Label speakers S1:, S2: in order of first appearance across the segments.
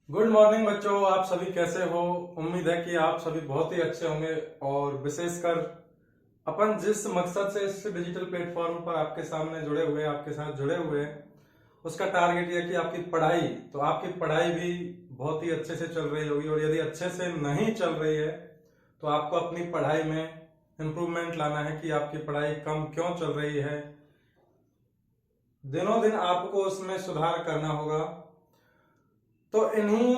S1: Good morning बच्चों, आप सभी कैसे हो। उम्मीद है कि आप सभी बहुत ही अच्छे होंगे। और विशेषकर अपन जिस मकसद से इस डिजिटल प्लेटफॉर्म पर आपके सामने जुड़े हुए आपके साथ जुड़े हुए हैं, उसका टारगेट ये है कि आपकी पढ़ाई, तो आपकी पढ़ाई भी बहुत ही अच्छे से चल रही होगी। और यदि अच्छे से नहीं चल रही है तो आपको अपनी पढ़ाई में इम्प्रूवमेंट लाना है कि आपकी पढ़ाई कम क्यों चल रही है। दिनों दिन आपको उसमें सुधार करना होगा। तो इन्हीं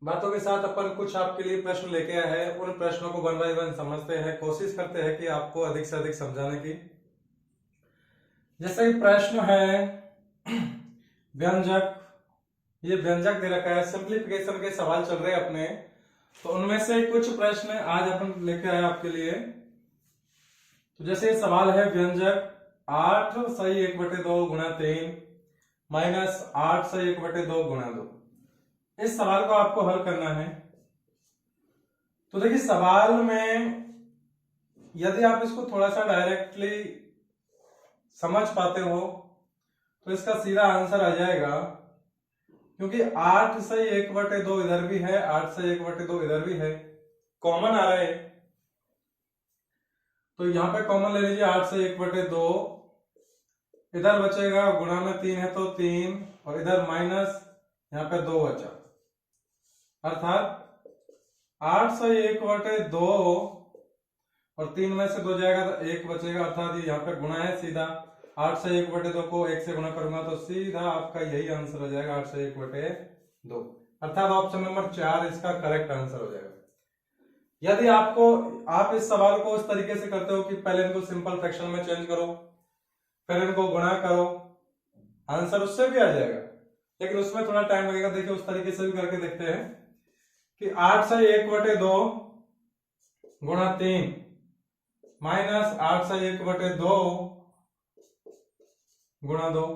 S1: बातों के साथ अपन कुछ आपके लिए प्रश्न लेके आए हैं। उन प्रश्नों को वन बाय वन समझते हैं, कोशिश करते हैं कि आपको अधिक से अधिक समझाने की। जैसे प्रश्न है व्यंजक, ये व्यंजक दे रखा है, सिंप्लीफिकेशन के सवाल चल रहे हैं अपने। तो उनमें से कुछ प्रश्न आज अपन लेके आए आपके लिए। तो जैसे सवाल है व्यंजक 8 सही 1/2 गुणा 3 माइनस 8 सही 1/2 गुणा 2। इस सवाल को आपको हल करना है। तो देखिए सवाल में यदि आप इसको थोड़ा सा डायरेक्टली समझ पाते हो तो इसका सीधा आंसर आ जाएगा, क्योंकि 8 सही 1/2 इधर भी है, 8 सही 1/2 इधर भी है, कॉमन आ रहा है। तो यहां पे कॉमन ले लीजिए, 8 सही 1/2, इधर बचेगा, गुणा में 3 है तो 3, और इधर माइनस, यहाँ पे 2 बचा, अर्थात 8 सही 1/2 और 3 में से 2 जाएगा तो 1 बचेगा, अर्थात ये यहाँ पे गुणा है सीधा। 8 से 1/2 को 1 से गुणा करूंगा तो सीधा आपका यही आंसर हो जाएगा, 8 से 1/2, अर्थात ऑप्शन नंबर 4 इसका करेक्ट आंसर हो जाएगा। यदि आप इस सवाल को उस तरीके से करते हो कि पहले इनको सिंपल फ्रैक्शन में चेंज करो, फिर इनको गुणा करो, आंसर उससे भी आ जाएगा, लेकिन उसमें थोड़ा टाइम लगेगा। देखिए उस तरीके से भी करके देखते हैं कि 8 से 1/2 गुणा 3 माइनस 8 से 1/2 गुणा 2।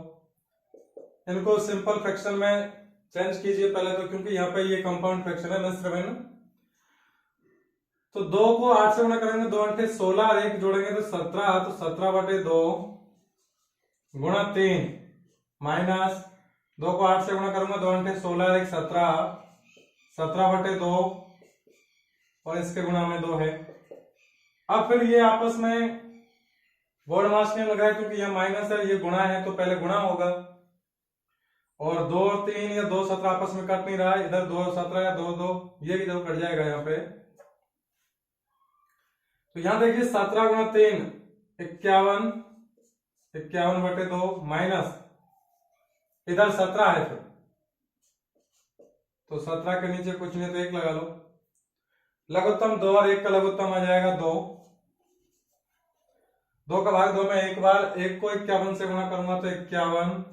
S1: इनको सिंपल फ्रैक्शन में चेंज कीजिए पहले तो, क्योंकि यहाँ पे ये कंपाउंड फ्रैक्शन है, मिश्र भिन्न। तो 2 को 8 से गुणा करेंगे, 2 8 16 और 1 जोड़ेंगे तो 17, तो 17/2 गुणा 3 माइनस 2 को 8 से गुणा करूंगा, 2 8 16 और 1 17, 17/2 और इसके गुणा में 2 है। अब फिर ये आपस में वर्णमास नियम लग रहा है, क्योंकि यह माइनस है ये गुणा है तो पहले गुणा होगा, और 2 और 3 या 2 17 आपस में कट नहीं रहा है, इधर 2 17 या 2 2 ये भी जब कट जाएगा यहाँ पे। तो यहां देखिए 17 गुणा 3 51, 51/2 माइनस इधर 17 है, फिर तो 17 के नीचे कुछ नहीं तो 1 लगा लो, लघुत्तम 2 और 1 का लघुत्तम आ जाएगा 2, 2 का भाग 2 में एक बार, 1 को 51 से गुणा करूंगा तो 51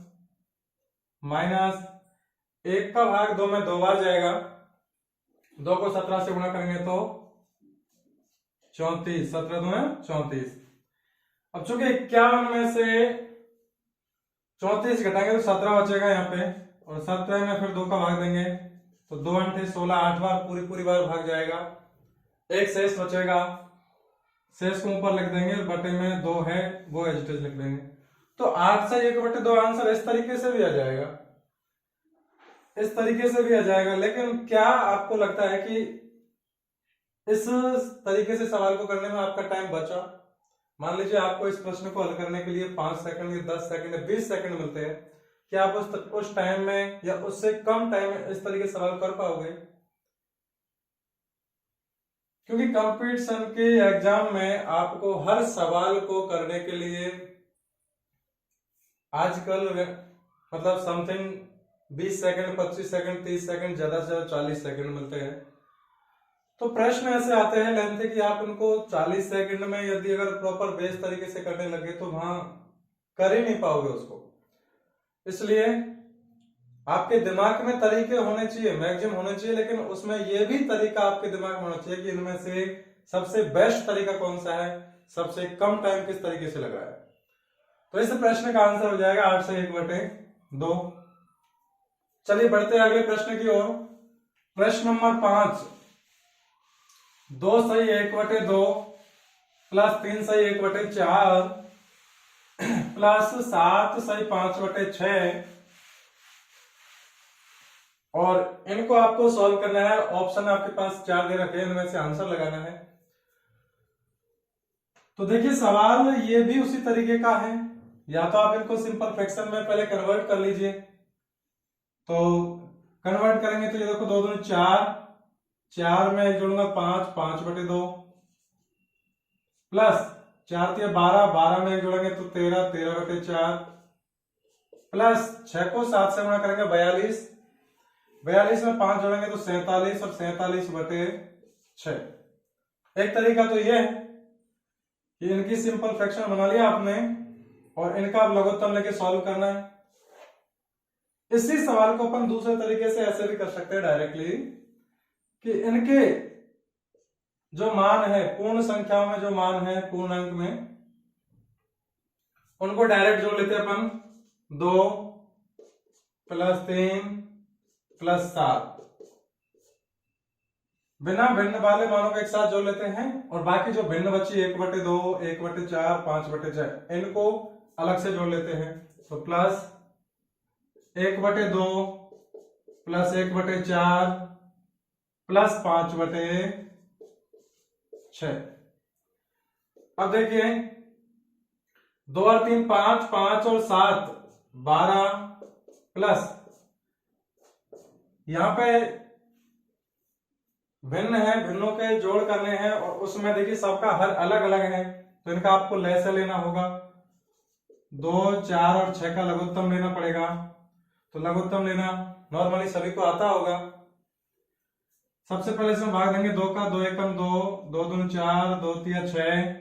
S1: माइनस 1 का भाग 2 में 2 बार जाएगा, 2 को 17 से गुणा करेंगे तो 34, 17 2 में 34। अब चूंकि 51 में से 34 घटाएंगे तो 17 बचेगा यहाँ पे, और 17 में फिर 2 का भाग देंगे तो 2 8 16, 8 बार पूरी बार भाग जाएगा, एक शेष बचेगा, शेष को ऊपर लिख देंगे, बटे में 2 है वो एज इट इज लिख देंगे। तो 8 से 1/2 आंसर इस तरीके से भी आ जाएगा, इस तरीके से भी आ जाएगा। लेकिन क्या आपको लगता है कि इस तरीके से सवाल को करने में आपका टाइम बचा? मान लीजिए आपको इस प्रश्न को हल करने के लिए 5 सेकंड या 10 सेकंड या 20 सेकंड मिलते हैं, क्या आप उस टाइम में या उससे कम टाइम में इस तरीके से सवाल कर पाओगे? क्योंकि कंपटीशन के एग्जाम में आपको हर सवाल को करने के लिए आजकल मतलब समथिंग 20 सेकंड, 25 सेकंड, 30 सेकंड, ज्यादा से ज्यादा 40 सेकंड मिलते हैं। तो प्रश्न ऐसे आते हैं लेंथ कि आप उनको 40 सेकंड में यदि अगर प्रॉपर बेस तरीके से करने लगे तो वहां कर ही नहीं पाओगे उसको। इसलिए आपके दिमाग में तरीके होने चाहिए, मैक्सिमम होने चाहिए, लेकिन उसमें यह भी तरीका आपके दिमाग में होना चाहिए कि इनमें से सबसे बेस्ट तरीका कौन सा है, सबसे कम टाइम किस तरीके से लग रहा है। तो इस प्रश्न का आंसर हो जाएगा 8 से 1/2। चलिए बढ़ते हैं अगले प्रश्न की ओर। प्रश्न नंबर 5, 2 सही 1/2 प्लस 3 सही 1/4 प्लस 7 सही 5/6 और इनको आपको सॉल्व करना है। ऑप्शन आपके पास 4 दे रखे हैं, इनमें से आंसर लगाना है। तो देखिए सवाल ये भी उसी तरीके का है, या तो आप इनको सिंपल फ्रैक्शन में पहले कन्वर्ट कर लीजिए। तो कन्वर्ट करेंगे तो ये देखो 2 दूनी 4, 4 में एक जोड़ूंगा 5, 5/2 प्लस 4 × 12, 12 में एक जोड़ेंगे तो 13, 13/4 प्लस 6 को 7 से गुणा करेंगे 42, 42 में 5 जोड़ेंगे तो 47 और 47/6। एक तरीका तो ये है कि इनकी सिंपल फ्रैक्शन बना लिया आपने और इनका अब लघुत्तम लेके सॉल्व करना है। इसी सवाल को अपन दूसरे तरीके से ऐसे भी कर सकते हैं डायरेक्टली कि इनके जो मान है पूर्ण संख्याओं में, जो मान है पूर्णांक में, उनको डायरेक्ट जोड़ लेते हैं अपन। 2 + 3 + 7 बिना भिन्न वाले मानों को एक साथ जोड़ लेते हैं और बाकी जो भिन्न बची 1/2, 1/4, 5/6 इनको अलग से जोड़ लेते हैं। तो प्लस 1/2 प्लस 1/4 प्लस 5/6। अब देखिए 2 और 3 5, 5 और 7 12 प्लस यहां पे भिन्न है, भिन्नों के जोड़ करने हैं और उसमें देखिए सबका हर अलग अलग है, तो इनका आपको लय से लेना होगा। 2, 4 और 6 का लघुत्तम लेना पड़ेगा। तो लघुत्तम लेना नॉर्मली सभी को आता होगा। सबसे पहले इसमें भाग देंगे 2 का, 2 एकम 2, 2 दूनी 4, 2 तिया 6,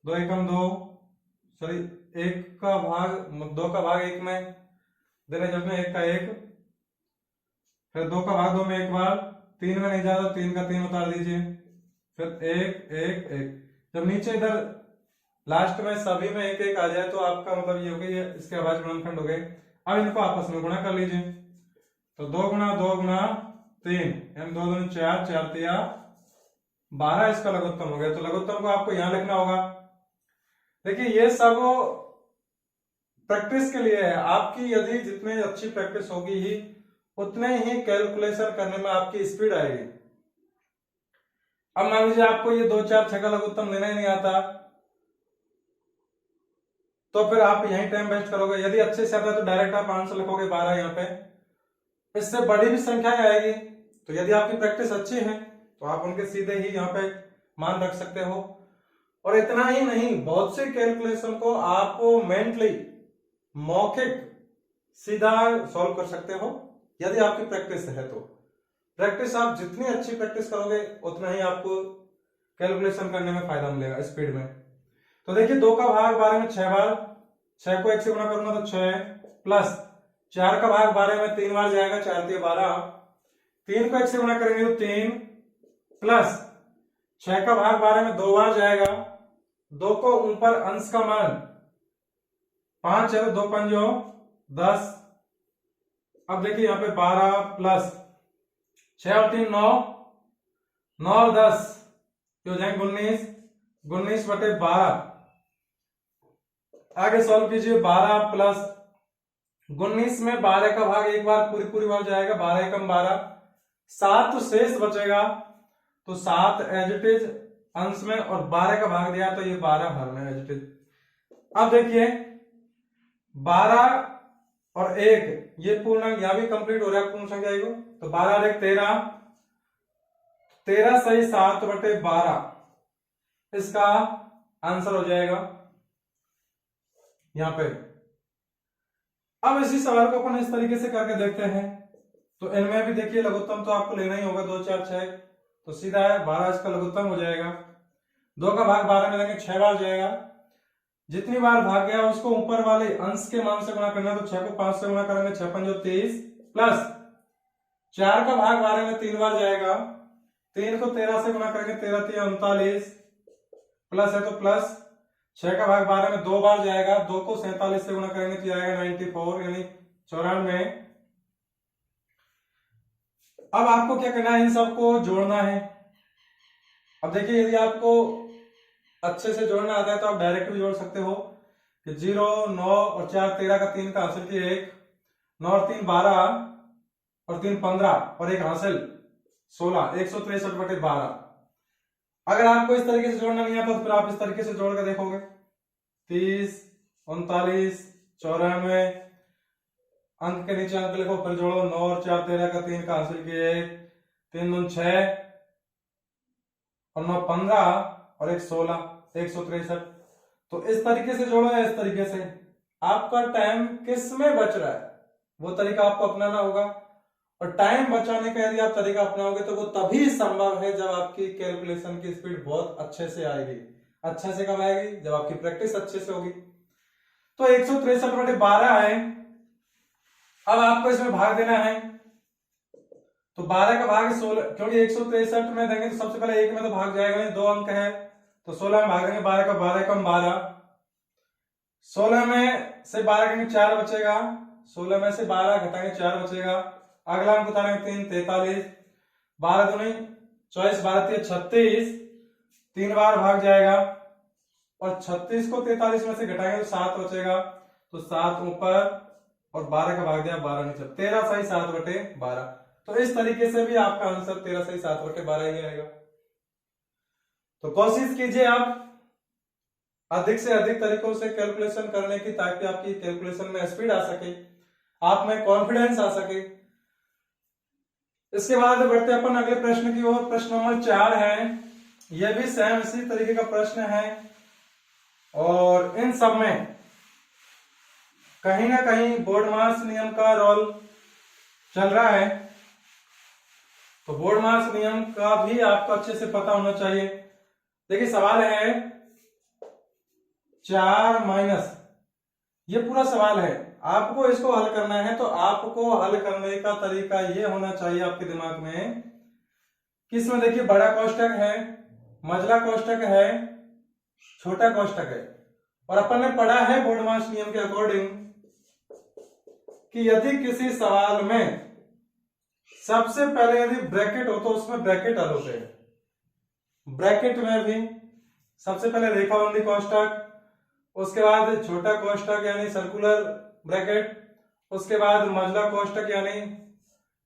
S1: 2 एकम 2, सॉरी 1 का भाग 2 का भाग 1 में देने जब में 1 का 1, फिर 2 का भाग 2 में एक बार, 3 में नहीं जाता, 3 का 3 उतार दीजिए, फिर 1 1 1। जब नीचे इधर लास्ट में सभी में 1 1 आ जाए तो आपका मतलब ये हो गया, इसके अभाज्य गुणनखंड हो गए। अब इनको आपस में गुणा कर लीजिए। तो 2 × 2 × 3 यानी 2 दूनी 4, 4 तिया 12 इसका लघुत्तम हो गया। तो लघुत्तम को आपको यहां लिखना होगा। देखिए ये सब प्रैक्टिस के लिए है आपकी, यदि जितनी अच्छी प्रैक्टिस होगी ही उतने ही कैलकुलेशन करने में आपकी स्पीड आएगी। अब मान लीजिए आपको ये 2 4 6 का लघुत्तम लेना ही नहीं आता, तो फिर आप यहीं टाइम वेस्ट करोगे। यदि अच्छे से आता है तो डायरेक्ट आप आंसर लिखोगे 12 यहाँ पे, इससे बड़ी भी संख्याएं आएगी। तो यदि आपकी प्रैक्टिस अच्छी है तो आप उनके सीधे ही यहाँ पे मान रख सकते हो। और इतना ही नहीं, बहुत से कैलकुलेशन को आप मेंटली मौखिक सीधा सॉल्व कर सकते हो यदि आपकी प्रैक्टिस है। तो प्रैक्टिस आप जितनी अच्छी प्रैक्टिस करोगे उतना ही आपको कैलकुलेशन करने में फायदा मिलेगा, स्पीड में। तो देखिए 2 का भाग 12 में 6 बार, 6 को 1 से गुणा करूंगा तो 6 प्लस 4 का भाग 12 में 3 बार जाएगा, 4 तिया 12, 3 को 1 से गुणा करेंगे तो 3 प्लस 6 का भाग 12 में 2 बार जाएगा, 2 को ऊपर अंश का मान 5 है तो 2 पंजो 10। अब देखिए यहाँ पे 12 प्लस 6 और 3 9, 9 और 10 हो जाएंगे 19, 19/12। आगे सॉल्व कीजिए। 12 प्लस 19 में 12 का भाग एक बार पूरी बार जाएगा, 12 एकम 12, 7 तो शेष बचेगा, तो 7 एज इट इज अंश में और 12 का भाग दिया तो ये 12 हर में एज इट इज। अब देखिए 12 और 1 ये पूर्णांक यहां भी कंप्लीट हो रहा है पूर्ण संख्या को, तो 12 और 1 13, 13 सही 7/12 इसका आंसर हो जाएगा यहां पे। अब इसी सवाल को अपन इस तरीके से करके देखते हैं। तो इनमें भी देखिए लघुत्तम तो आपको लेना ही होगा, 2 4 6, तो सीधा है 12 इसका लघुत्तम हो जाएगा। 2 का भाग 12 में लेंगे 6 बार जाएगा, जितनी बार भाग गया उसको ऊपर वाले अंश के मान से गुणा करना, तो 6 को 5 से गुणा करेंगे, 6 पंजो 30 प्लस 4 का भाग 12 में 3 बार जाएगा, 3 को 13 से गुणा करेंगे, 13 तिया 39 प्लस है तो प्लस 6 का भाग 12 में 2 बार जाएगा, 2 को 47 से गुणा करेंगे तो आएगा 94 यानी 94। अब आपको क्या करना है, इन सबको जोड़ना है। अब देखिए यदि आपको अच्छे से जोड़ना आता है तो आप डायरेक्ट भी जोड़ सकते हो कि 0 9 और 4 13 का 3 का हासिल किए 1, 9 और 3 12, और 3 15 और एक हासिल 16, 163/12। अगर आपको इस तरीके से जोड़ना नहीं आता तो फिर आप इस तरीके से जोड़ कर देखोगे, 30, 39, 94, अंक के नीचे अंक लिखो, फिर जोड़ो, 9 और 4 13 का 3 का हासिल किए 1, 3 दूनी 6 और 9 15 और एक 16, 163। तो इस तरीके से जोड़ो या इस तरीके से, आपका टाइम किस में बच रहा है वो तरीका आपको अपनाना होगा। और टाइम बचाने का यदि आप तरीका अपनाओगे तो वो तभी संभव है जब आपकी कैलकुलेशन की स्पीड बहुत अच्छे से आएगी। अच्छे से कब आएगी? जब आपकी प्रैक्टिस अच्छे से होगी। तो 163/12 है। अब आपको इसमें भाग देना है, तो 12 का भाग 16, क्योंकि 163 में देंगे तो सबसे पहले 1 में तो भाग जाएगा नहीं, 2 अंक है तो 16 में भागेंगे, 12 का 12 कम 12, 16 में से 12 कहेंगे 4 बचेगा, 16 में से 12 घटाएंगे 4 बचेगा, अगला अंक उतारेंगे 3 43, 12 दूनी 24, 12 3 36, 3 बार भाग जाएगा और 36 को 43 में से घटाएंगे तो 7 बचेगा, तो 7 ऊपर और 12 का भाग दिया 12 नीचे, 13 सही 7/12। तो इस तरीके से भी आपका आंसर 13 सही 7/12 ही आएगा। तो कोशिश कीजिए आप अधिक से अधिक तरीकों से कैलकुलेशन करने की, ताकि आपकी कैलकुलेशन में स्पीड आ सके, आप में कॉन्फिडेंस आ सके। इसके बाद बढ़ते अपन अगले प्रश्न की ओर। प्रश्न नंबर 4 है, यह भी सेम इसी तरीके का प्रश्न है और इन सब में कहीं ना कहीं बोर्ड मास नियम का रोल चल रहा है। तो बोर्ड मास नियम का भी आपको अच्छे से पता होना चाहिए। देखिए सवाल है 4 माइनस, ये पूरा सवाल है, आपको इसको हल करना है। तो आपको हल करने का तरीका ये होना चाहिए आपके दिमाग में कि इसमें देखिए बड़ा कोष्टक है, मझला कोष्टक है, छोटा कोष्टक है, और अपन ने पढ़ा है बोर्ड मास नियम के अकॉर्डिंग कि यदि किसी सवाल में सबसे पहले यदि ब्रैकेट हो तो उसमें ब्रैकेट हल होते हैं। ब्रैकेट में भी सबसे पहले रेखाबंदी कोष्टक, उसके बाद छोटा कोष्टक यानी सर्कुलर ब्रैकेट, उसके बाद मझला कोष्टक यानी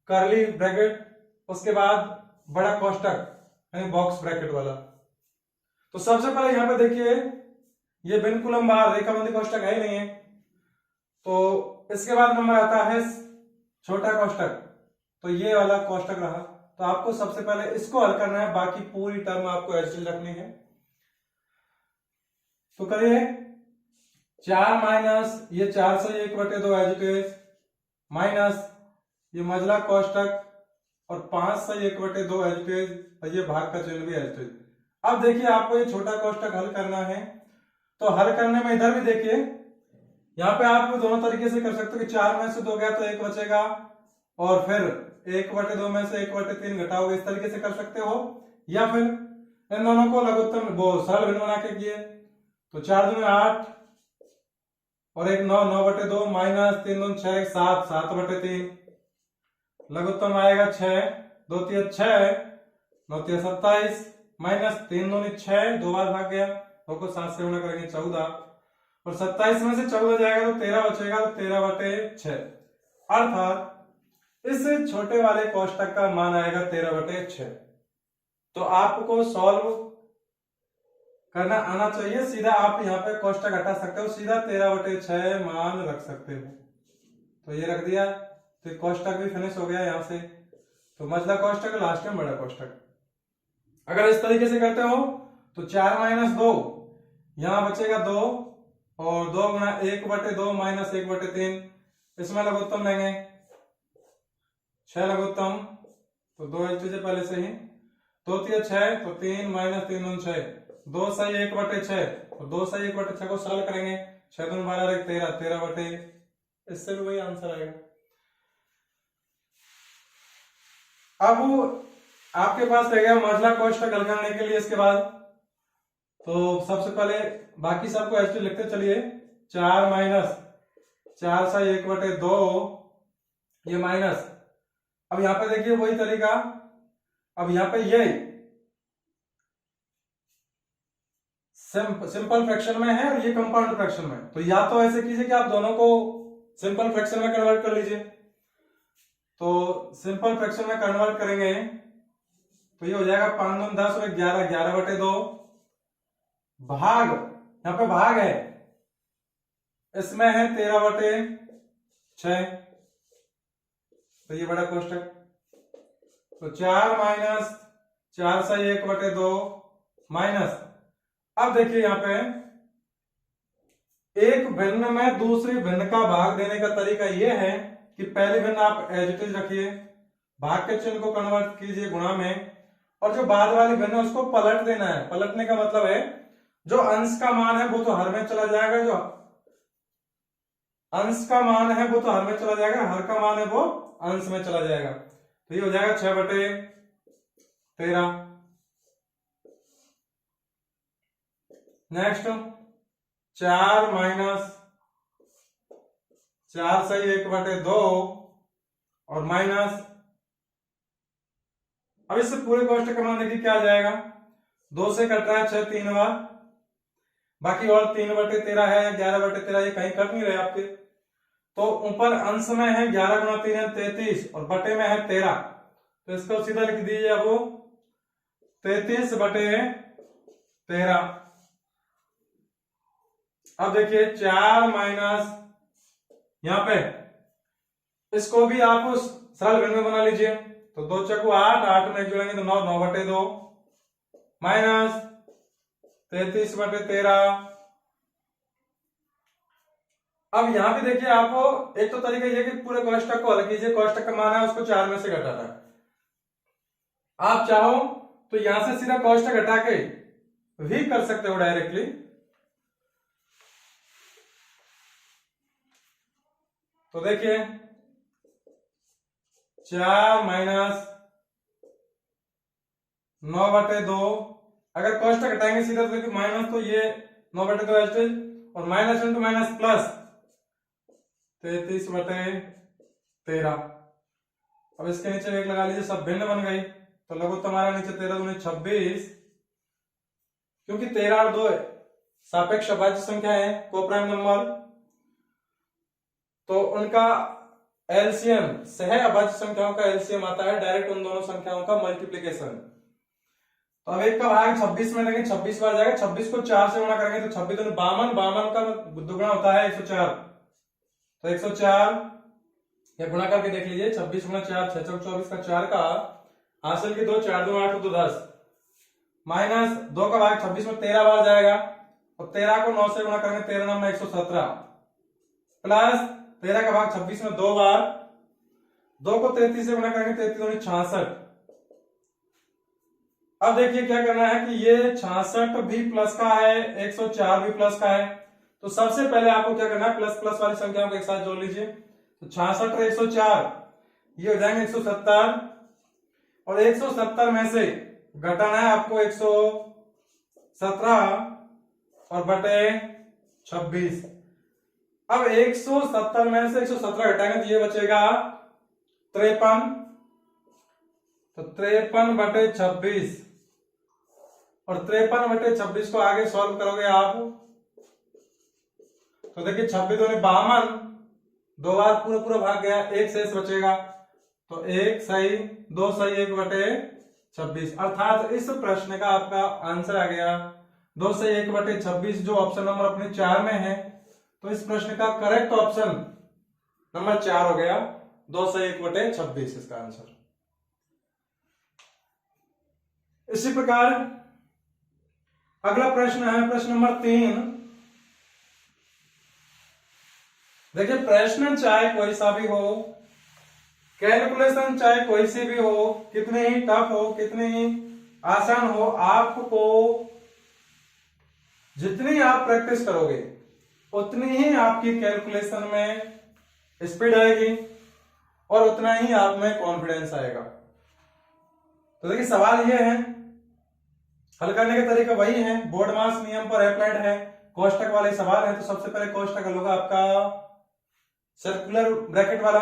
S1: कर्ली ब्रैकेट, उसके बाद बड़ा कोष्टक यानी बॉक्स ब्रैकेट वाला। तो सबसे पहले यहां पे देखिए ये बिल्कुल हम बाहर रेखाबंदी कोष्टक है ही नहीं है, तो इसके बाद नंबर आता है छोटा कोष्टक, तो ये वाला कोष्टक रहा। तो आपको सबसे पहले इसको हल करना है, बाकी पूरी टर्म आपको ऐसे रखनी है। तो करिए 4 माइनस ये 4 से 1/2 एजिटेज माइनस ये मझला कोष्टक और 5 से 1/2 एजिटेज और ये भाग का चिन्ह भी एजिटेज। अब देखिए आपको ये छोटा कोष्टक हल करना है। तो हल करने में इधर भी देखिए, यहाँ पे आप दोनों तरीके से कर सकते हो कि 4 में से 2 गया तो 1 बचेगा और फिर 1/2 में से 1/3 घटाओगे, इस तरीके से कर सकते हो। या फिर इन दोनों को लघुत्तम वो सरल भिन्न बना के किए तो 4 दूनी 8 और एक 9, 9/2 माइनस 3 दूनी 6, 7, 7/3 लघुत्तम आएगा 6, 2 3 6, 9 3 27 माइनस 3 दूनी 6, 2 बार भाग गया, 2 को 7 से गुणा करेंगे 14 और 27 में से 14 जाएगा तो 13 बचेगा, तो 13/6 अर्थात इस छोटे वाले कोष्टक का मान आएगा 13/6। तो आपको सॉल्व करना आना चाहिए, सीधा आप यहाँ पे कोष्टक हटा सकते हो, सीधा 13/6 मान रख सकते हो। तो ये रख दिया, तो कोष्टक भी फिनिश हो गया यहाँ से। तो मझला कोष्टक लास्ट में बड़ा कोष्टक। अगर इस तरीके से करते हो तो 4 माइनस 2 यहां बचेगा 2 और 2 गुणा 1/2 माइनस 1/3, इसमें लघुत्तम लेंगे 6 लघुत्तम, तो 2 एजिटेज पहले से ही, 2 3 6 तो 3 माइनस 3 दूनी 6, 2 सही 1/6 तो 2 सही 1/6 को सरल करेंगे, 6 दूनी 12 13, 13/, इससे भी वही आंसर आएगा। अब आपके पास रह गया मझला कोष्टक हल करने के लिए। इसके बाद तो सबसे पहले बाकी सबको ऐसे लिखते चलिए, 4 माइनस 4 से 1/2 ये माइनस। अब यहां पे देखिए वही तरीका, अब यहां पे ये सिंपल फ्रैक्शन में है और ये कंपाउंड फ्रैक्शन में। तो या तो ऐसे कीजिए कि आप दोनों को सिंपल फ्रैक्शन में कन्वर्ट कर लीजिए। तो सिंपल फ्रैक्शन में कन्वर्ट करेंगे तो ये हो जाएगा 5 दूनी 10 और 11, 11/2 भाग, यहाँ पे भाग है, इसमें है 13/6, तो ये बड़ा कोष्टक। तो 4 माइनस 4 से 1/2 माइनस, अब देखिए यहाँ पे एक भिन्न में दूसरी भिन्न का भाग देने का तरीका यह है कि पहले भिन्न आप एज इट इज रखिए, भाग के चिन्ह को कन्वर्ट कीजिए गुणा में, और जो बाद वाली भिन्न है उसको पलट देना है। पलटने का मतलब है जो अंश का मान है वो तो हर में चला जाएगा, जो अंश का मान है वो तो हर में चला जाएगा, हर का मान है वो अंश में चला जाएगा। तो ये हो जाएगा 6/13। नेक्स्ट 4 माइनस 4 से 1/2 और माइनस, अब इससे पूरे कोष्टक का मान देखिए क्या आ जाएगा, 2 से कट रहा है 6 3 बार, बाकी और 3/13 है, 11/13 ये कहीं कट नहीं रहे आपके। तो ऊपर अंश में है 11 × 3 है 33 और बटे में है 13, तो इसको सीधा लिख दीजिए अब 33/13। अब देखिए 4 माइनस, यहां पे इसको भी आप उस सरल भिन्न में बना लीजिए, तो 2 चक्कू 8, 8 में जोड़ेंगे तो 9, 9/2 माइनस 33/13। अब यहां भी देखिए आपको एक तो तरीका ये कि पूरे कोष्टक को हल कीजिए, कोष्टक का मान है उसको 4 में से घटाना है। आप चाहो तो यहां से सीधा कोष्टक घटा के भी कर सकते हो डायरेक्टली, तो देखिए 4 माइनस 9/2, अगर कोष्टक घटाएंगे सीधा तो देखिए माइनस, तो ये 9/2 एस्टेज और माइनस इंटू माइनस प्लस 33/13। अब इसके नीचे 1 लगा लीजिए, सब भिन्न बन गई, तो लगो तुम्हारा नीचे 13 दूनी 26, क्योंकि 13 और 2 सापेक्ष अभाज्य संख्या है, कोप्राइम नंबर, तो उनका एलसीएम सह अभाज्य संख्याओं का एलसीएम आता है डायरेक्ट उन दोनों संख्याओं का मल्टीप्लीकेशन। तो अब 1 का भाग 26 में देंगे, 26 बार जाएगा, 26 को 4 से गुणा करेंगे तो 26 दूनी 52, 52 का दुगुना होता है 104, तो 104 या गुणा करके देख लीजिए, 26 × 4 6 × 24 का 4 का हासिल की 2, 4 2 8 2 10 माइनस 2 का भाग 26 में 13 बार जाएगा, और 13 को 9 से गुणा करेंगे 13 9 में 117 प्लस 13 का भाग 26 में 2 बार, 2 को 33 से गुणा करेंगे 33 दूनी 66। अब देखिए क्या करना है कि ये 66 भी प्लस का है, 104 भी प्लस का है, तो सबसे पहले आपको क्या करना है प्लस प्लस वाली संख्याओं को एक साथ जोड़ लीजिए, तो 66 और 104 ये हो जाएंगे 170, और 170 में से घटाना है आपको 117 और बटे 26। अब 170 में से 117 घटाएंगे तो ये बचेगा 53, तो 53/26, और 53/26 को आगे सॉल्व करोगे आप तो देखिए 26 दूनी 52, 2 बार पूरा भाग गया, 1 शेष बचेगा, तो 1 सही 2 सही 1/26, अर्थात इस प्रश्न का आपका आंसर आ गया 2 सही 1/26, जो ऑप्शन नंबर अपने 4 में है। तो इस प्रश्न का करेक्ट ऑप्शन नंबर 4 हो गया, 2 सही 1/26 इसका आंसर। इसी प्रकार अगला प्रश्न है प्रश्न नंबर 3। देखिए प्रश्न चाहे कोई सा भी हो, कैलकुलेशन चाहे कोई सी भी हो, कितनी ही टफ हो कितनी ही आसान हो, आपको जितनी आप प्रैक्टिस करोगे उतनी ही आपकी कैलकुलेशन में स्पीड आएगी और उतना ही आप में कॉन्फिडेंस आएगा। तो देखिए सवाल ये है, हल करने का तरीका वही है, बोर्ड मास नियम पर अप्लाइड है, कोष्टक वाले सवाल है। तो सबसे पहले कोष्टक हल होगा आपका सर्कुलर ब्रैकेट वाला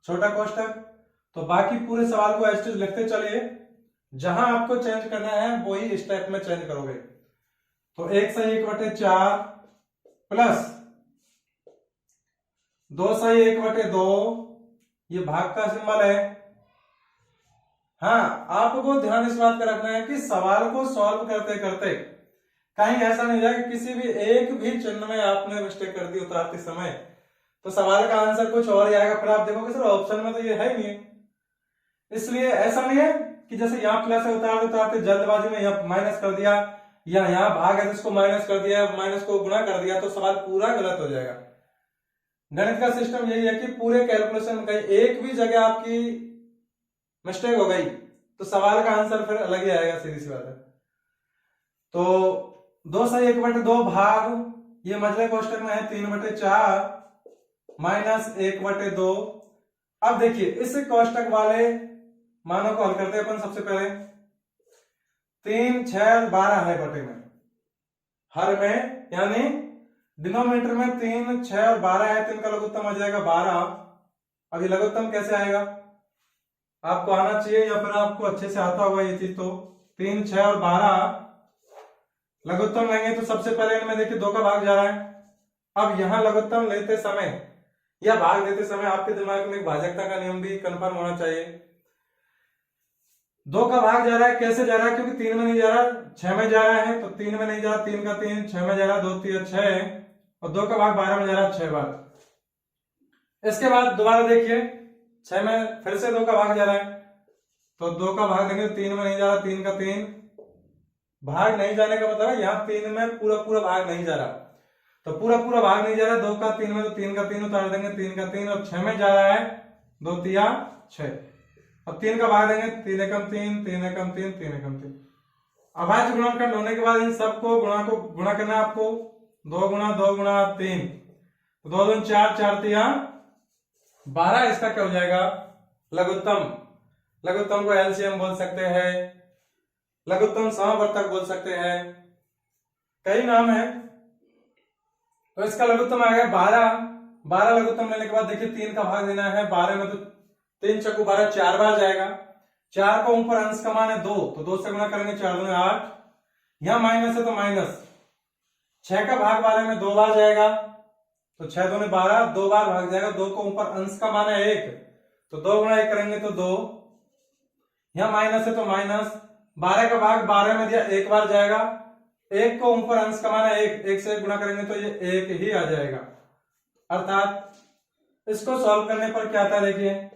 S1: छोटा कोष्टक, तो बाकी पूरे सवाल को एज लिखते चलिए, जहां आपको चेंज करना है वही स्टेप में चेंज करोगे। तो 1 सही 1/4 प्लस 2 सही 1/2 ये भाग का सिंबल है। हाँ, आपको ध्यान इस बात का रखना है कि सवाल को सॉल्व करते करते कहीं ऐसा नहीं जाए कि किसी भी एक भी चिन्ह में आपने मिस्टेक कर दी उतारते समय, तो सवाल का आंसर कुछ और ही आएगा, फिर आप देखोगे सर ऑप्शन में तो ये है ही नहीं। इसलिए ऐसा नहीं है कि जैसे यहाँ प्लस है उतारते उतारते जल्दबाजी में यहाँ माइनस कर दिया, या यहाँ भाग है तो इसको माइनस कर दिया, माइनस को गुणा कर दिया, तो सवाल पूरा गलत हो जाएगा। गणित का सिस्टम यही है कि पूरे कैलकुलेशन में कहीं एक भी जगह आपकी मिस्टेक हो गई तो सवाल का आंसर फिर अलग ही आएगा, सीधी सी बात है। तो 2/1/2 भाग, ये मझले कोष्टक में है 3/4 माइनस 1/2। अब देखिए इस कोष्टक वाले मानों को हल करते हैं अपन। सबसे पहले 3, 6, 12 है बटे में, हर में यानी डिनोमिनेटर में 3, 6 और 12 है, 3 का लघुत्तम आ जाएगा 12। अब ये लघुत्तम कैसे आएगा आपको आना चाहिए, या फिर आपको अच्छे से आता होगा ये चीज। तो 3, 6 और 12 लघुत्तम लेंगे तो सबसे पहले इनमें देखिए 2 का भाग जा रहा है। अब यहां लघुत्तम लेते समय या भाग देते समय आपके दिमाग में भाजकता का नियम भी कंफर्म होना चाहिए। 2 का भाग जा रहा है, कैसे जा रहा है, क्योंकि 3 में नहीं जा रहा 6 में जा रहा है, तो 3 में नहीं जा रहा, 3 का 3, 6 में जा रहा 2 3 6, और 2 का भाग 12 में जा रहा 6 बार। इसके बाद दोबारा देखिए 6 में फिर से 2 का भाग जा रहा है, तो 2 का भाग देंगे, 3 में नहीं जा रहा, 3 का 3, भाग नहीं जाने का मतलब है यहाँ 3 में पूरा पूरा भाग नहीं जा रहा, तो पूरा पूरा भाग नहीं जा रहा 2 का 3 में, तो 3 का 3 उतार देंगे, 3 का 3, और 6 में जा रहा है 2 3 6। अब 3 का भाग देंगे, 3 एकम 3, 3 एकम 3, 3 एकम 3। अभाज्य गुणनखंड होने के बाद इन सबको गुणा करना है आपको, 2 गुणा 2 गुणा 3, 2 2 4, 4 3 12। इसका क्या हो जाएगा लघुत्तम। लघुत्तम को एलसीएम बोल सकते हैं, लघुत्तम समवर्तक बोल सकते हैं, कई नाम है। तो इसका लघुत्तम आ गया 12। 12 लघुत्तम लेने के बाद देखिए 3 का भाग देना है 12 में, तो 3 चक्कू 12 4 बार जाएगा। 4 को ऊपर अंश का मान है 2, तो 2 से गुणा करेंगे, 4 दूनी 8, यहां माइनस है तो माइनस। 6 का भाग 12 में 2 बार जाएगा, तो 6 दूनी 12, 2 बार भाग जाएगा। 2 को ऊपर अंश का मान है 1, तो 2 गुणा 1 करेंगे तो 2, यहां माइनस है तो माइनस। 12 का भाग 12 में दिया 1 बार जाएगा, 1 को ऊपर अंश का मान है 1, 1 से 1 गुणा करेंगे तो ये 1 ही आ जाएगा। अर्थात इसको सॉल्व करने पर क्या आता है देखिए,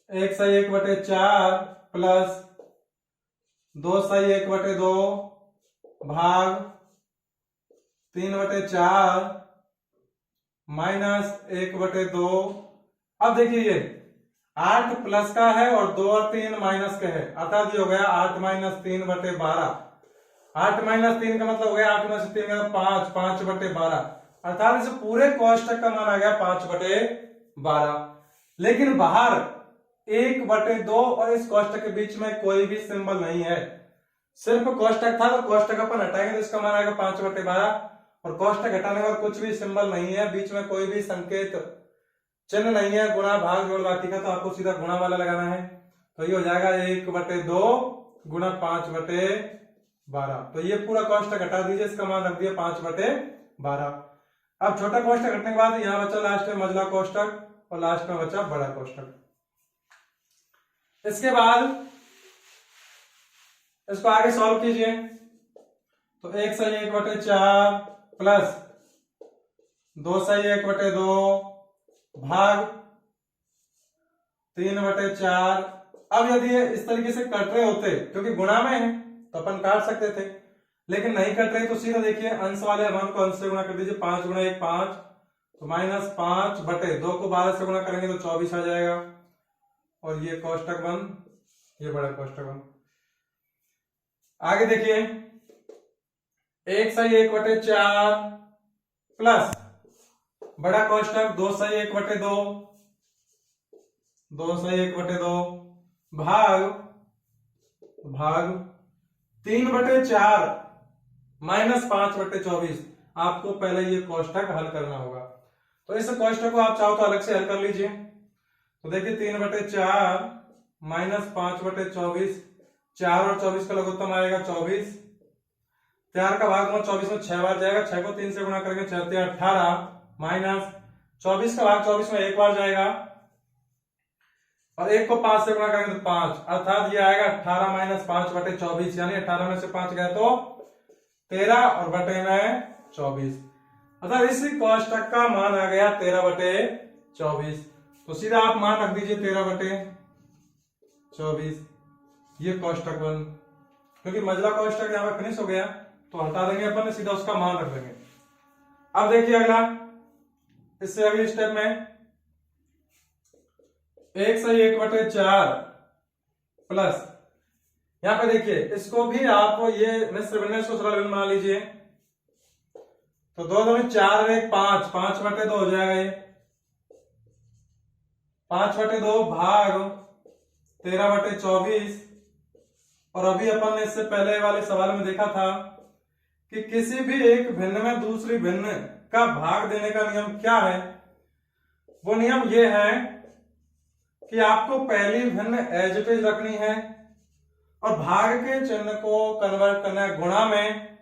S1: 1/1/4 प्लस 2/1/2 भाग 3/4 माइनस 1/2। अब देखिए ये 8 प्लस का है और 2 और 3 माइनस का है, अर्थात ये हो गया 8 - 3/12। 8 - 3 का मतलब हो गया 8 में से 3 का 5, 5/12, अर्थात इस पूरे कोष्टक का मान आ गया 5/12। लेकिन बाहर 1/2 और इस कोष्टक के बीच में कोई भी सिंबल नहीं है, सिर्फ कोष्टक था, तो कोष्टक अपन हटाएंगे तो इसका मान आएगा 5/12, और कोष्टक हटाने पर कुछ भी सिंबल नहीं है, बीच में कोई भी संकेत चिन्ह नहीं है, गुणा भाग जोड़ बाकी का, तो आपको सीधा गुणा वाला लगाना है। तो ये हो जाएगा 1/2 गुणा 5/12। तो ये पूरा कोष्टक हटा दीजिए, इसका मान रख दिया 5/12। अब छोटा कोष्टक हटने के बाद यहाँ बचा लास्ट में मझला कोष्टक, और लास्ट में बचा बड़ा कोष्टक। इसके बाद इसको आगे सॉल्व कीजिए, तो 1/1/4 प्लस 2/1/2 भाग 3/4। अब यदि ये इस तरीके से कट रहे होते, क्योंकि गुणा में है तो अपन काट सकते थे, लेकिन नहीं कट रहे, तो सीधा देखिए अंश वाले मान को अंश से गुणा कर दीजिए, 5 × 1 5, तो -5/2 को 12 से गुणा करेंगे तो 24 आ जाएगा, और ये कोष्टक बंद, ये बड़ा कोष्टक बंद। आगे देखिए 1/1/4 प्लस बड़ा कोष्टक 2/1/2, 2/1/2 भाग 3/4 -5/24। आपको पहले ये कोष्टक हल करना होगा, तो इस कोष्टक को आप चाहो तो अलग से हल कर लीजिए। तो देखिए 3/4 -5/24, 4 और 24 का लघुत्तम आएगा 24। 4 का भाग 24 में 6 बार जाएगा, 6 को 3 से गुणा करेंगे 4 × 18 माइनस 24 का भाग 24 में 1 बार जाएगा, और एक को 5 से गुणा करेंगे तो 5, अर्थात ये आएगा 18 माइनस 5 बटे 24, यानी 18 में से 5 गए तो 13 और बटे में 24, अर्थात इस कोष्टक का मान आ गया 13 बटे 24। तो सीधा आप मान रख दीजिए 13 बटे 24, ये कोष्टक बन, क्योंकि मजला कोष्टक यहाँ पे फिनिश हो गया तो हटा देंगे अपन, सीधा उसका मान रख देंगे। अब देखिए अगला, इससे अगले स्टेप में 1 से 1/4 प्लस, यहां पे देखिए इसको भी आप ये मिश्र भिन्न को सरल भिन्न बना लीजिए, तो 2 2 4 और 1 5, 5/2 हो जाएगा ये, 5/2 भाग 13/24। और अभी अपन ने इससे पहले वाले सवाल में देखा था कि किसी भी एक भिन्न में दूसरी भिन्न का भाग देने का नियम क्या है। वो नियम ये है कि आपको पहली भिन्न एज इट इज रखनी है और भाग के चिन्ह को कन्वर्ट करना है गुणा में,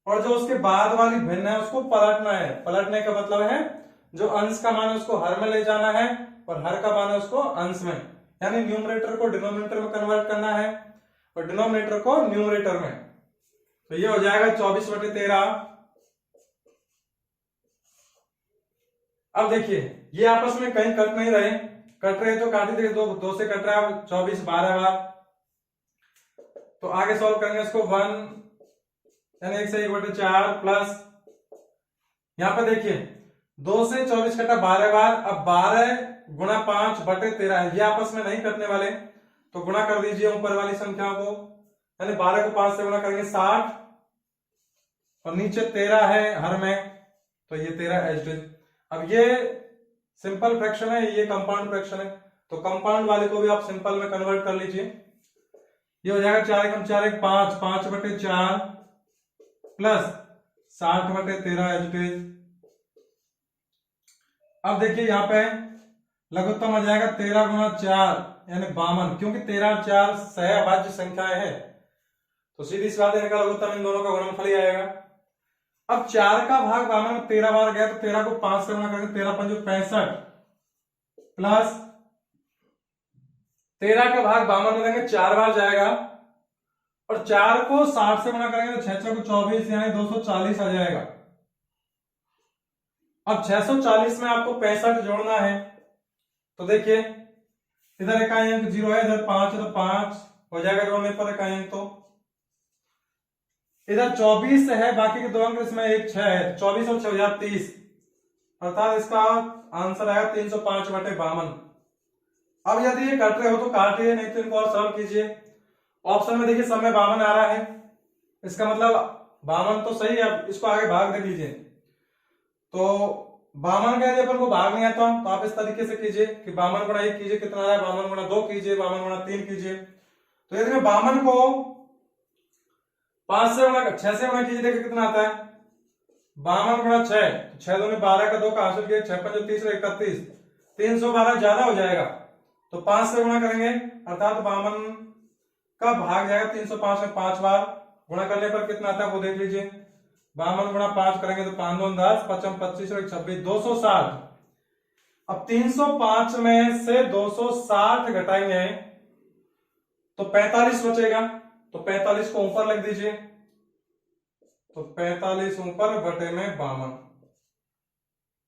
S1: और जो उसके बाद वाली भिन्न है उसको पलटना है। पलटने का मतलब है जो अंश का मान है उसको हर में ले जाना है और हर का मान है उसको अंश में, यानी न्यूमरेटर को डिनोमिनेटर में कन्वर्ट करना है और डिनोमिनेटर को न्यूमरेटर में। तो ये हो जाएगा 24/13। अब देखिए ये आपस में कहीं कट नहीं रहे, कट रहे तो काट ही देंगे, दो से कट रहा है 24 12 बार। तो आगे सॉल्व करेंगे इसको 1 यानी 1 से 1/4 प्लस, यहां पे देखिए 2 से 24 कटा 12 बार, अब 12 गुणा 5/13 है, ये आपस में नहीं कटने वाले, तो गुणा कर दीजिए ऊपर वाली संख्याओं को, यानी 12 को 5 से गुणा करेंगे 60 और नीचे 13 है हर में, तो ये 13 एज। अब ये सिंपल फ्रैक्शन है, ये कंपाउंड फ्रैक्शन है, तो कंपाउंड वाले को भी आप सिंपल में कन्वर्ट कर लीजिए। ये हो जाएगा 4 × 4 = 5, 5/4 प्लस 60/13 एज इट इज। अब देखिए यहाँ पे लघुत्तम आ जाएगा 13 × 4 यानी 52, क्योंकि 13 और 4 सहअभाज्य संख्याएं हैं, तो सीधी सी बात है इनका लघुत्तम इन दोनों का गुणनफल ही आएगा। अब 4 का भाग 52 में 13 बार गया, तो 13 को 5 से गुणा करेंगे, 13 × 5 = 65 प्लस 13 का भाग 52 में देंगे 4 बार जाएगा, और 4 को 60 से गुणा करेंगे तो 6 × 6 = 24 यानी 240 आ जाएगा। अब 640 में आपको 65 जोड़ना है, तो देखिए इधर इकाई अंक 0 है, इधर 5 है तो 5 हो जाएगा जोड़ने पर इकाई अंक, तो इधर 24 है, बाकी के 2 अंक इसमें 1 6 है, 24 और 6 हो जाए 30, अर्थात इसका आंसर आएगा 305/52। अब यदि ये कट रहे हो तो काटिए, नहीं तो इनको और सरल कीजिए। ऑप्शन में देखिए सब में 52 आ रहा है, इसका मतलब 52 तो सही है। अब इसको आगे भाग देख लीजिए, तो 52 का यदि अपन को भाग नहीं आता तो आप इस तरीके से कीजिए कि 52 × 1 कीजिए, कितना आ रहा है, 52 × 2 कीजिए, 52 × 3 कीजिए। तो यदि मैं 52 को 5 से गुणा 6 से गुणा कीजिए, देखिए कितना आता है, 52 × 6, 6 दूनी 12 का 2 का हासिल किया, 6 × 5 = 30 और 31, 312 ज्यादा हो जाएगा, तो 5 से गुणा करेंगे, अर्थात 52 का भाग जाएगा 305 में 5 बार, गुणा करने पर कितना आता है वो देख लीजिए, 52 × 5 करेंगे तो 5 2 10, 55 25 और 26 260। अब 305 में से 260 घटाएंगे तो 45 बचेगा, तो 45 को ऊपर लिख दीजिए, तो 45 ऊपर बटे में 52।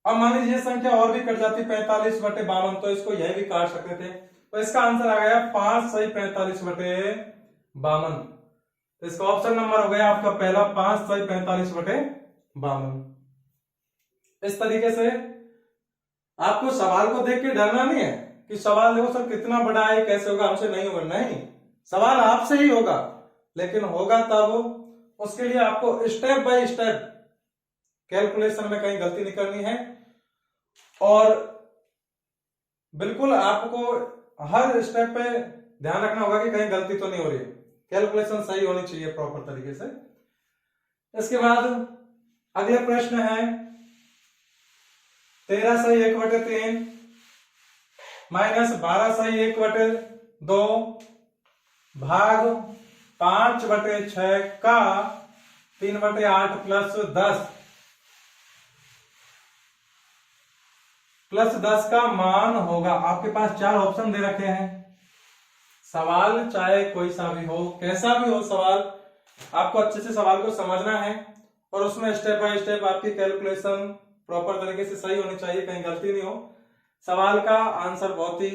S1: अब मान लीजिए संख्या और भी कट जाती 45/52, तो इसको यही भी काट सकते थे, तो इसका आंसर आ गया 5 सही 45/52। तो इसका ऑप्शन नंबर हो गया आपका पहला 5 सही 45/52। इस तरीके से आपको सवाल को देख के डरना नहीं है कि सवाल देखो सर कितना बड़ा है, कैसे होगा, हमसे नहीं होगा, नहीं, सवाल आपसे ही होगा, लेकिन होगा तब उसके लिए आपको स्टेप बाय स्टेप कैलकुलेशन में कहीं गलती नहीं करनी है, और बिल्कुल आपको हर स्टेप पे ध्यान रखना होगा कि कहीं गलती तो नहीं हो रही है, कैलकुलेशन सही होनी चाहिए प्रॉपर तरीके से। इसके बाद अगला प्रश्न है 13 सही 1/3 माइनस 12 सही 1/2 भाग 5/6 का 3/8 प्लस 10। +10 का मान होगा। आपके पास 4 ऑप्शन दे रखे हैं। सवाल चाहे कोई सा भी हो, कैसा भी हो सवाल, आपको अच्छे से सवाल को समझना है और उसमें स्टेप बाय स्टेप आपकी कैलकुलेशन प्रॉपर तरीके से सही होनी चाहिए, कहीं गलती नहीं हो। सवाल का आंसर बहुत ही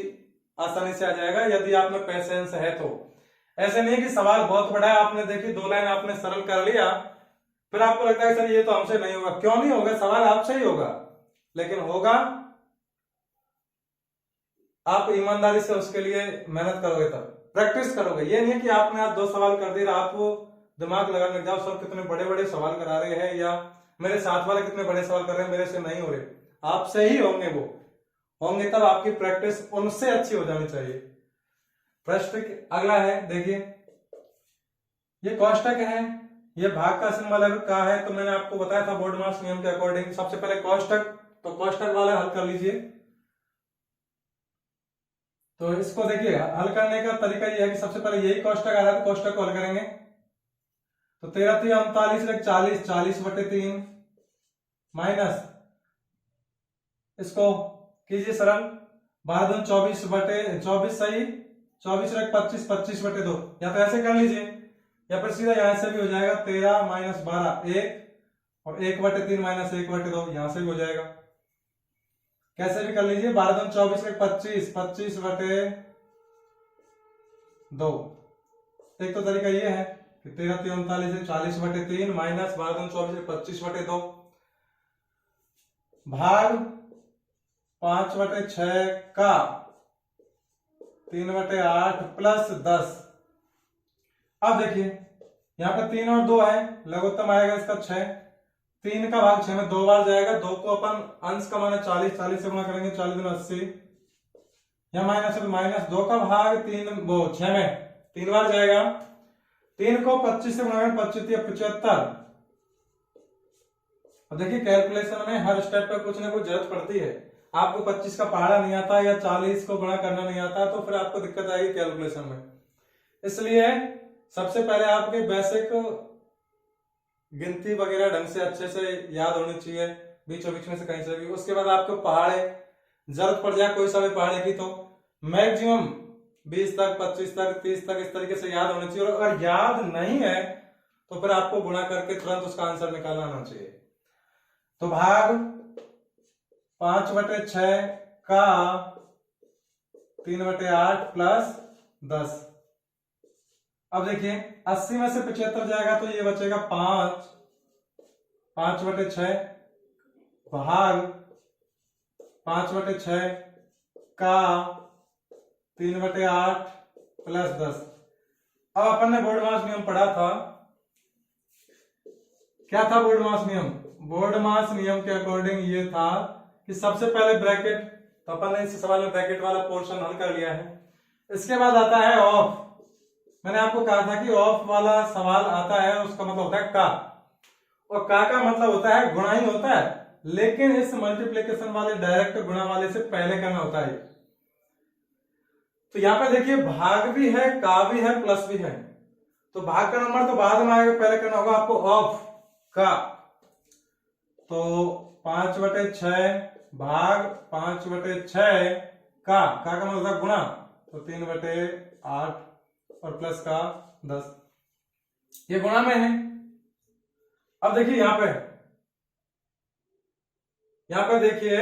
S1: आसानी से आ जाएगा यदि आप में पेशेंस है तो। ऐसे नहीं कि सवाल बहुत बड़ा है, आपने देखी 2 लाइन आपने सरल कर लिया, फिर आपको लगता है सर ये तो हमसे नहीं होगा। क्यों नहीं होगा? सवाल आपसे ही होगा, लेकिन होगा आप ईमानदारी से उसके लिए मेहनत करोगे, तब प्रैक्टिस करोगे। ये नहीं है कि आपने आज 2 सवाल कर दिए, आप दिमाग लगाने लग जाओ सर कितने बड़े बड़े सवाल करा रहे हैं, या मेरे साथ वाले कितने बड़े सवाल कर रहे हैं, मेरे से नहीं हो रहे। आपसे ही होंगे, वो होंगे तब आपकी प्रैक्टिस उनसे अच्छी हो जानी चाहिए। प्रश्न अगला है, देखिए ये कोष्टक है, ये भाग का सिंबल अगर का है तो मैंने आपको बताया था बोर्डमास नियम के अकॉर्डिंग सबसे पहले कोष्टक, तो कोष्टक वाला हल कर लीजिए। तो इसको देखिए हल करने का तरीका ये है कि सबसे पहले यही कोष्टक आ रहा है तो कोष्टक को हल करेंगे। तो 13 3 39 40, 40/3 माइनस इसको कीजिए सरल, 12 24/24 सही, 24 25, 25/2, या तो ऐसे कर लीजिए या फिर सीधा यहां से भी हो जाएगा 13 - 12 1 और 1/3 - 1/2, यहां से भी हो जाएगा। कैसे भी कर लीजिए, 12 24 25, 25/2। एक तो तरीका ये है कि 13 3 39 40/3 माइनस 12 24 25/2 भाग 5/6 का 3/8 प्लस 10। अब देखिए यहाँ पे 3 और 2 है, लघुत्तम आएगा इसका 6, 3 का भाग 6 में 2 बार जाएगा, 2 को अपन अंश का माना 40, 40 से गुणा करेंगे, 40 दूनी 80, यहाँ माइनस है तो माइनस 2 का भाग 6 में 3 बार जाएगा, 3 को 25 से गुणा करेंगे, 25 75। अब देखिए कैलकुलेशन में हर स्टेप पे कुछ ना कुछ जरूरत पड़ती है। आपको 25 का पहाड़ा नहीं आता या 40 को गुणा करना नहीं आता तो फिर आपको दिक्कत आएगी कैलकुलेशन में। इसलिए सबसे पहले आपके बेसिक गिनती वगैरह ढंग से अच्छे से याद होनी चाहिए, बीचों बीच में से कहीं से भी। उसके बाद आपको पहाड़े जरूरत पड़ जाए कोई सा भी पहाड़े की तो मैक्सिमम 20 तक, 25 तक, 30 तक इस तरीके से याद होनी चाहिए। और अगर याद नहीं है तो फिर आपको गुणा करके तुरंत उसका आंसर निकालना आना चाहिए। तो भाग 5/6 का 3/8 प्लस 10। अब देखिए 80 में से 75 जाएगा तो ये बचेगा 5/6 भाग 5/6 का 3/8 प्लस 10। अब अपन ने बोर्डमास नियम पढ़ा था, क्या था बोर्डमास नियम? बोर्डमास नियम के अकॉर्डिंग ये था कि सबसे पहले ब्रैकेट, तो अपन ने इस सवाल में ब्रैकेट वाला पोर्शन हल कर लिया है। इसके बाद आता है ऑफ। मैंने आपको कहा था कि ऑफ वाला सवाल आता है उसका मतलब होता है का, और का मतलब होता है गुणा ही होता है, लेकिन इस मल्टीप्लिकेशन वाले डायरेक्ट गुणा वाले से पहले करना होता है। तो यहाँ पे देखिए भाग भी है, का भी है, प्लस भी है। तो भाग का नंबर तो बाद में आएगा, पहले करना होगा आपको ऑफ का। तो 5/6 भाग 5/6 का मतलब होता है गुणा, तो 3/8 और प्लस का 10, ये गुणा में है। अब देखिए यहां पे देखिए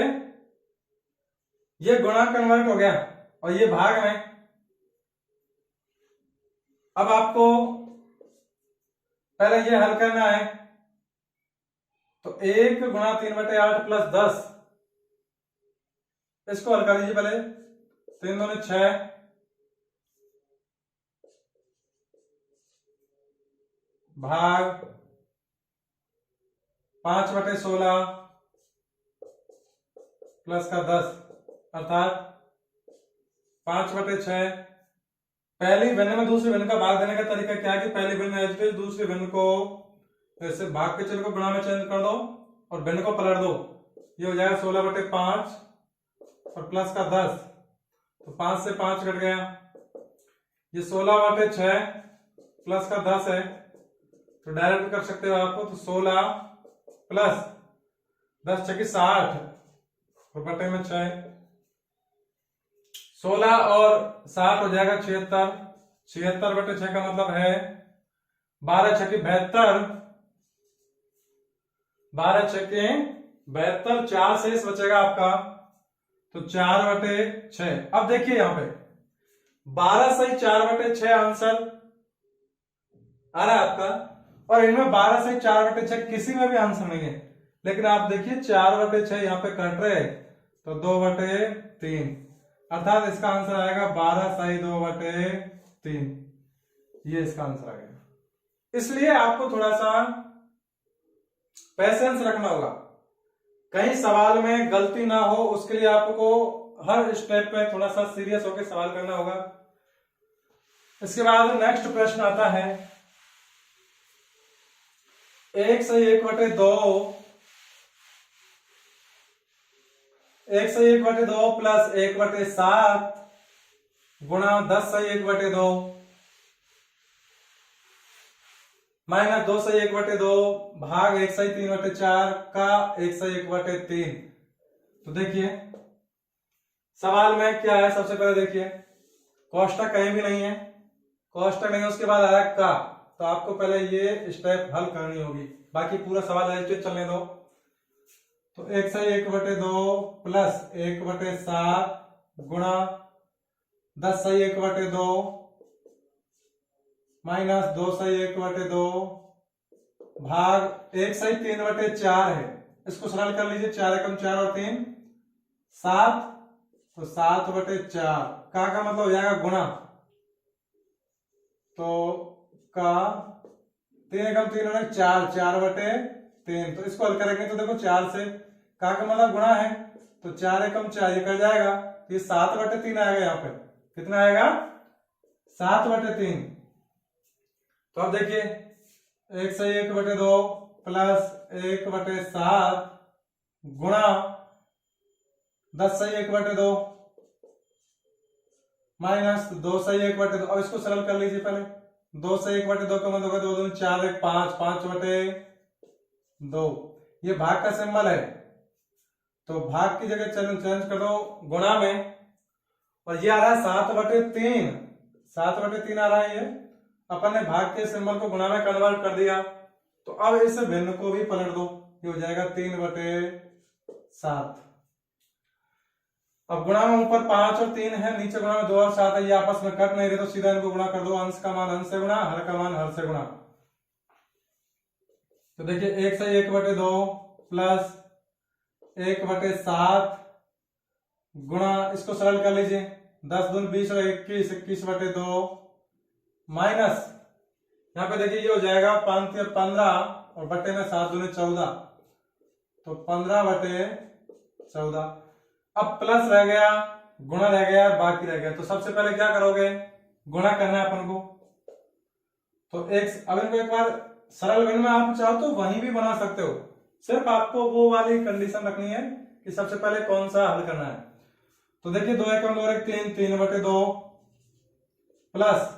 S1: ये गुणा कन्वर्ट हो गया और ये भाग में। अब आपको पहले ये हल करना है, तो 1 गुणा 3/8 प्लस 10, इसको हल कर लीजिए पहले। 3 दूनी 6 भाग 5/16 प्लस का 10, अर्थात 5/6। पहली भिन्न में दूसरी भिन्न का भाग देने का तरीका क्या है कि पहली भिन्न एज इट इज, दूसरी भिन्न को ऐसे भाग के चिन्ह को गुणा में चेंज कर दो और भिन्न को पलट दो, ये हो जाएगा 16/5 और प्लस का 10, तो 5 से 5 कट गया, ये 16/6 प्लस का 10 है, तो डायरेक्ट कर सकते हो आपको। तो 16 प्लस 10 × 60 और बटे में 6, 16 और 60 हो जाएगा 76, 76 बटे 6 का मतलब है 12 छक्के 72, 12 छक्के 72, 4 शेष बचेगा आपका, तो 4 बटे 6। अब देखिए यहां पे 12 सही 4 बटे 6 आंसर आ रहा है आपका, और इनमें 12 सही 4 बटे 6 किसी में भी आंसर नहीं है, लेकिन आप देखिए 4 बटे 6 यहाँ पे कट रहे, तो 2 बटे 3, अर्थात इसका आंसर आएगा 12 सही 2 बटे 3, ये इसका आंसर आएगा। इसलिए आपको थोड़ा सा पेशेंस रखना होगा, कहीं सवाल में गलती ना हो, उसके लिए आपको हर स्टेप पे थोड़ा सा सीरियस होकर सवाल करना होगा। इसके बाद नेक्स्ट प्रश्न आता है 1 सही 1 बटे 2, 1 सही 1 बटे 2 प्लस 1 बटे 7 गुणा 10 सही 1 बटे 2 माइनस 2 सही 1 बटे 2 भाग 1 सही 3 बटे 4 का 1 सही 1 बटे 3। तो देखिए सवाल में क्या है, सबसे पहले देखिए कोष्टक कहीं भी नहीं है, कोष्टक नहीं है, उसके बाद आया का, तो आपको पहले ये स्टेप हल करनी होगी, बाकी पूरा सवाल एज चलने दो। तो 1 सही 1 बटे 2 प्लस 1 बटे 7 गुणा 10 सही 1 बटे 2 माइनस 2 सही 1 बटे 2 भाग 1 सही 3 बटे 4 है, इसको सरल कर लीजिए, 4 एकम 4 और 3 7, तो 7 बटे 4 का मतलब हो जाएगा गुणा, तो का 3 एकम 3 और 4, 4 बटे 3, तो इसको हल करेंगे तो देखो 4 से का मतलब गुणा है, तो 4 एकम 4 ये कर जाएगा, ये 7 बटे 3 आएगा, यहाँ पे कितना आएगा 7 बटे 3। तो अब देखिए 1 सही 1 बटे 2 प्लस 1 बटे 7 गुणा 10 सही 1 बटे 2 माइनस 2 सही 1 बटे 2, अब इसको सरल कर लीजिए पहले, 2 सही 1 बटे 2 का मतलब होगा 2 दूनी 4 1 5, 5 बटे 2, ये भाग का सिंबल है, तो भाग की जगह चेंज कर दो गुणा में, और ये आ रहा है 7 बटे 3, 7 बटे 3 आ रहा है, ये अपन ने भाग के सिंबल को गुणा में कन्वर्ट कर दिया, तो अब इस भिन्न को भी पलट दो, ये हो जाएगा 3 बटे 7। अब गुणा में ऊपर 5 और 3 है, नीचे गुणा में 2 और 7 है, ये आपस में कट नहीं रहे, तो सीधा इनको गुणा कर दो, अंश का मान अंश से गुणा, हर का मान हर से गुणा। तो देखिए 1 सही 1 बटे 2 प्लस 1 बटे 7 गुणा, इसको सरल कर लीजिए, 10 दूनी 20 और 21, 21 बटे 2 माइनस, यहाँ पे देखिए ये हो जाएगा 5 और 15 और बटे में 7 दूनी 14, तो 15 बटे 14। अब प्लस रह गया, गुणा रह गया, बाकी रह गया, तो सबसे पहले क्या करोगे, गुणा करना है अपन को, तो अब इनको एक बार सरल भिन्न में आप चाहो तो वहीं भी बना सकते हो, सिर्फ आपको वो वाली कंडीशन रखनी है कि सबसे पहले कौन सा हल करना है। तो देखिए 2 एकम 2 3, 3 बटे 2 प्लस